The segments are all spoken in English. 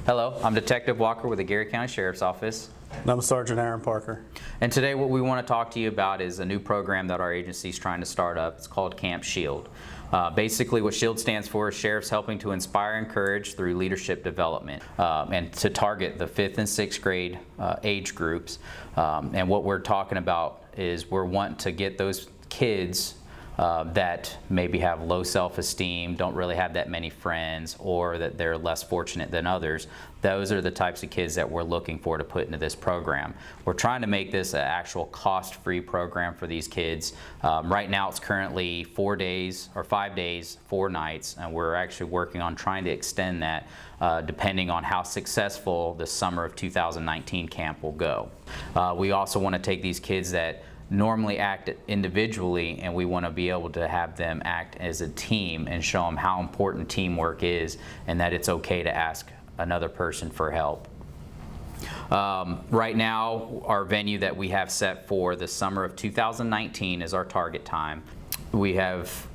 Hello, I'm Detective Walker with the Geary County Sheriff's Office. And I'm Sergeant Aaron Parker. And today what we want to talk to you about is a new program that our agency is trying to start up. It's called Camp S.H.I.E.L.D. Basically what S.H.I.E.L.D. stands for is Sheriffs Helping to Inspire and Encourage Through Leadership Development, and to target the 5th and 6th grade age groups. And what we're talking about is we're wanting to get those kids that maybe have low self-esteem, don't really have that many friends, or that they're less fortunate than others. Those are the types of kids that we're looking for to put into this program. We're trying to make this an actual cost-free program for these kids. Right now it's currently 4 days, or 5 days, 4 nights, and we're actually working on trying to extend that depending on how successful the summer of 2019 camp will go. We also want to take these kids that normally act individually, and we want to be able to have them act as a team and show them how important teamwork is and that it's okay to ask another person for help. Right now, our venue that we have set for the summer of 2019 is our target time. We have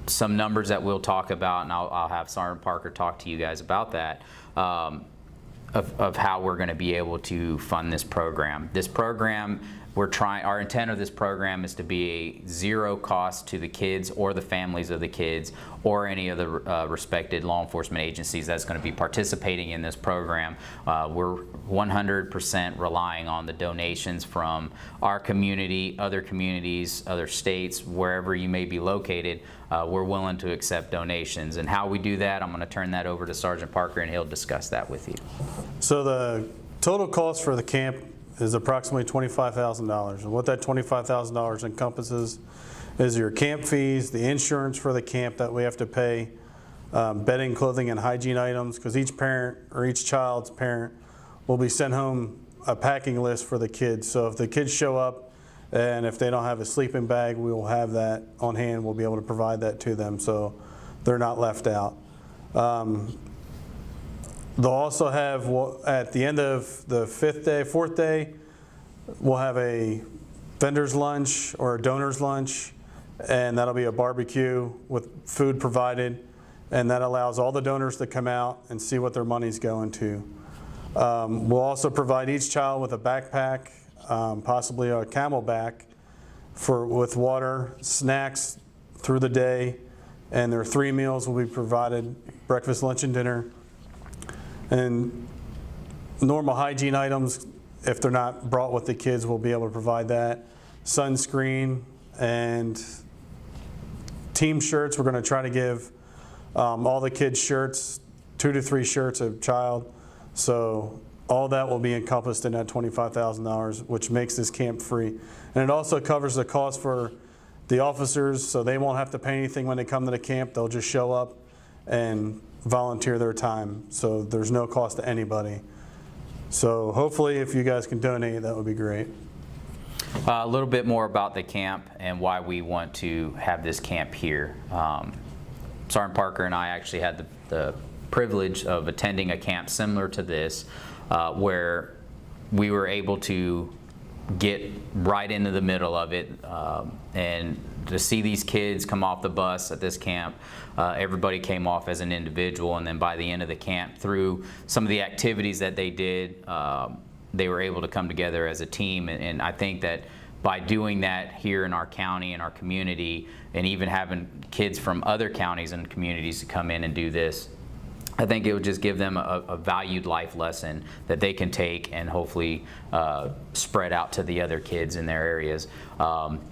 some numbers that we'll talk about, and I'll have Sergeant Parker talk to you guys about that, of how we're going to be able to fund this program. This program, our intent of this program is to be a zero cost to the kids or the families of the kids or any of the respected law enforcement agencies that's going to be participating in this program. We're 100% relying on the donations from our community, other communities, other states, wherever you may be located. We're willing to accept donations. And how we do that, I'm going to turn that over to Sergeant Parker, and he'll discuss that with you. So the total cost for the camp is approximately $25,000. And what that $25,000 encompasses is your camp fees, the insurance for the camp that we have to pay, bedding, clothing, and hygiene items, because each parent or each child's parent will be sent home a packing list for the kids. So if the kids show up and if they don't have a sleeping bag, we will have that on hand. We'll be able to provide that to them so they're not left out. They'll also have, at the end of the 4th day, we'll have a vendor's lunch or a donor's lunch, and that'll be a barbecue with food provided, and that allows all the donors to come out and see what their money's going to. We'll also provide each child with a backpack, possibly a camelback, with water, snacks through the day, and their 3 meals will be provided: breakfast, lunch, and dinner. And normal hygiene items, if they're not brought with the kids, we'll be able to provide that. Sunscreen and team shirts. We're going to try to give all the kids shirts, 2 to 3 shirts a child. So all that will be encompassed in that $25,000, which makes this camp free. And it also covers the cost for the officers, so they won't have to pay anything when they come to the camp. They'll just show up and volunteer their time, so there's no cost to anybody. So hopefully if you guys can donate, that would be great. A little bit more about the camp and why we want to have this camp here. Sergeant Parker and I actually had the privilege of attending a camp similar to this, where we were able to get right into the middle of it, and to see these kids come off the bus at this camp. Everybody came off as an individual, and then by the end of the camp, through some of the activities that they did, they were able to come together as a team. And I think that by doing that here in our county and our community, and even having kids from other counties and communities to come in and do this, I think it would just give them a valued life lesson that they can take and hopefully spread out to the other kids in their areas.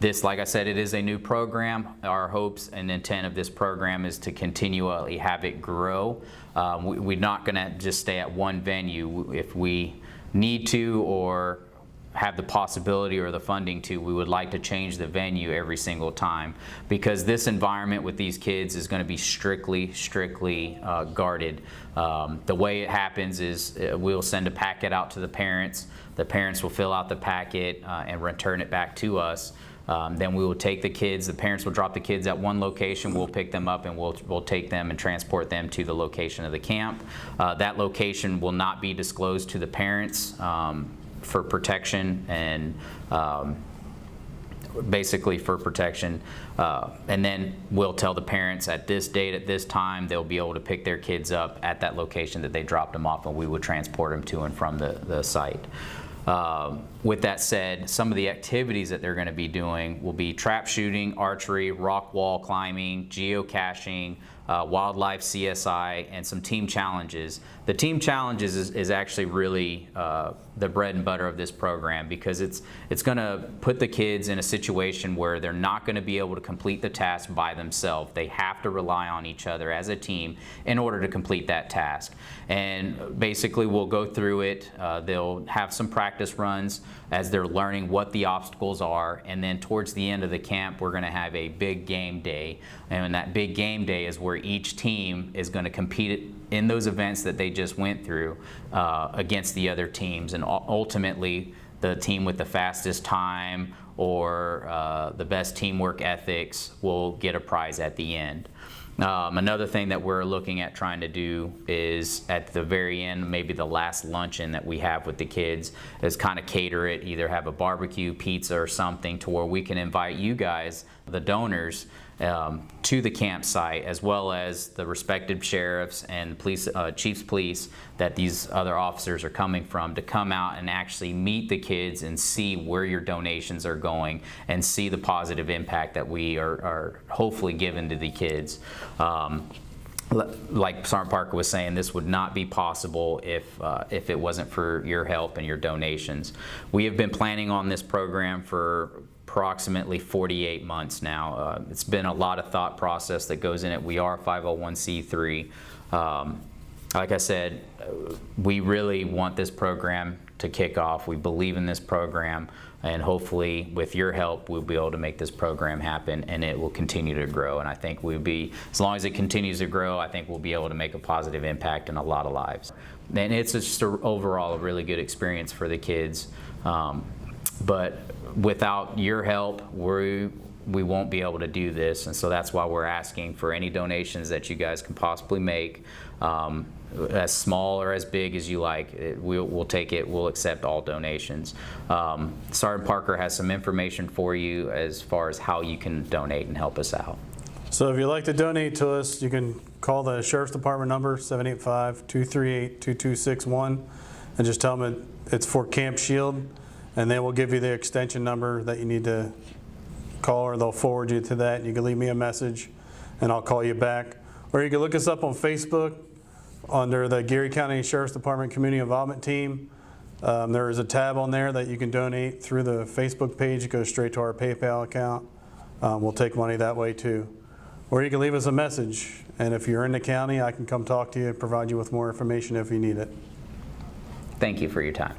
This, like I said, it is a new program. Our hopes and intent of this program is to continually have it grow. We're not going to just stay at one venue. If we need to or have the possibility or the funding to, we would like to change the venue every single time, because this environment with these kids is going to be strictly guarded. The way it happens is we'll send a packet out to the parents. The parents will fill out the packet and return it back to us. Then we will take the kids, the parents will drop the kids at one location, we'll pick them up and we'll take them and transport them to the location of the camp. That location will not be disclosed to the parents for protection and basically for protection. And then we'll tell the parents at this date, at this time, they'll be able to pick their kids up at that location that they dropped them off, and we would transport them to and from the site. With that said, some of the activities that they're going to be doing will be trap shooting, archery, rock wall climbing, geocaching, wildlife CSI, and some team challenges. The team challenges is actually really the bread and butter of this program, because it's going to put the kids in a situation where they're not going to be able to complete the task by themselves. They have to rely on each other as a team in order to complete that task. And basically we'll go through it. They'll have some practice runs as they're learning what the obstacles are, and then towards the end of the camp we're going to have a big game day, and that big game day is where each team is going to compete in those events that they just went through against the other teams, and ultimately the team with the fastest time or the best teamwork ethics will get a prize at the end. Another thing that we're looking at trying to do is at the very end, maybe the last luncheon that we have with the kids, is kind of cater it, either have a barbecue, pizza or something, to where we can invite you guys, the donors, to the campsite, as well as the respective sheriffs and police, chiefs police that these other officers are coming from, to come out and actually meet the kids and see where your donations are going and see the positive impact that we are hopefully giving to the kids. Like Sergeant Parker was saying, this would not be possible if it wasn't for your help and your donations. We have been planning on this program for approximately 48 months now. It's been a lot of thought process that goes in it. We are a 501c3. Like I said, we really want this program to kick off. We believe in this program, and hopefully with your help we'll be able to make this program happen, and it will continue to grow. And I think we'll be, as long as it continues to grow, I think we'll be able to make a positive impact in a lot of lives. And it's just overall a really good experience for the kids. But without your help, we won't be able to do this, and so that's why we're asking for any donations that you guys can possibly make, as small or as big as you like. We'll take it. We'll accept all donations. Sergeant Parker has some information for you as far as how you can donate and help us out. So if you'd like to donate to us, you can call the Sheriff's Department number, 785-238-2261, and just tell them it's for Camp S.H.I.E.L.D., and they will give you the extension number that you need to call, or they'll forward you to that. You can leave me a message and I'll call you back. Or you can look us up on Facebook under the Geary County Sheriff's Department Community Involvement Team. There is a tab on there that you can donate through the Facebook page. It goes straight to our PayPal account. We'll take money that way too. Or you can leave us a message, and if you're in the county, I can come talk to you and provide you with more information if you need it. Thank you for your time.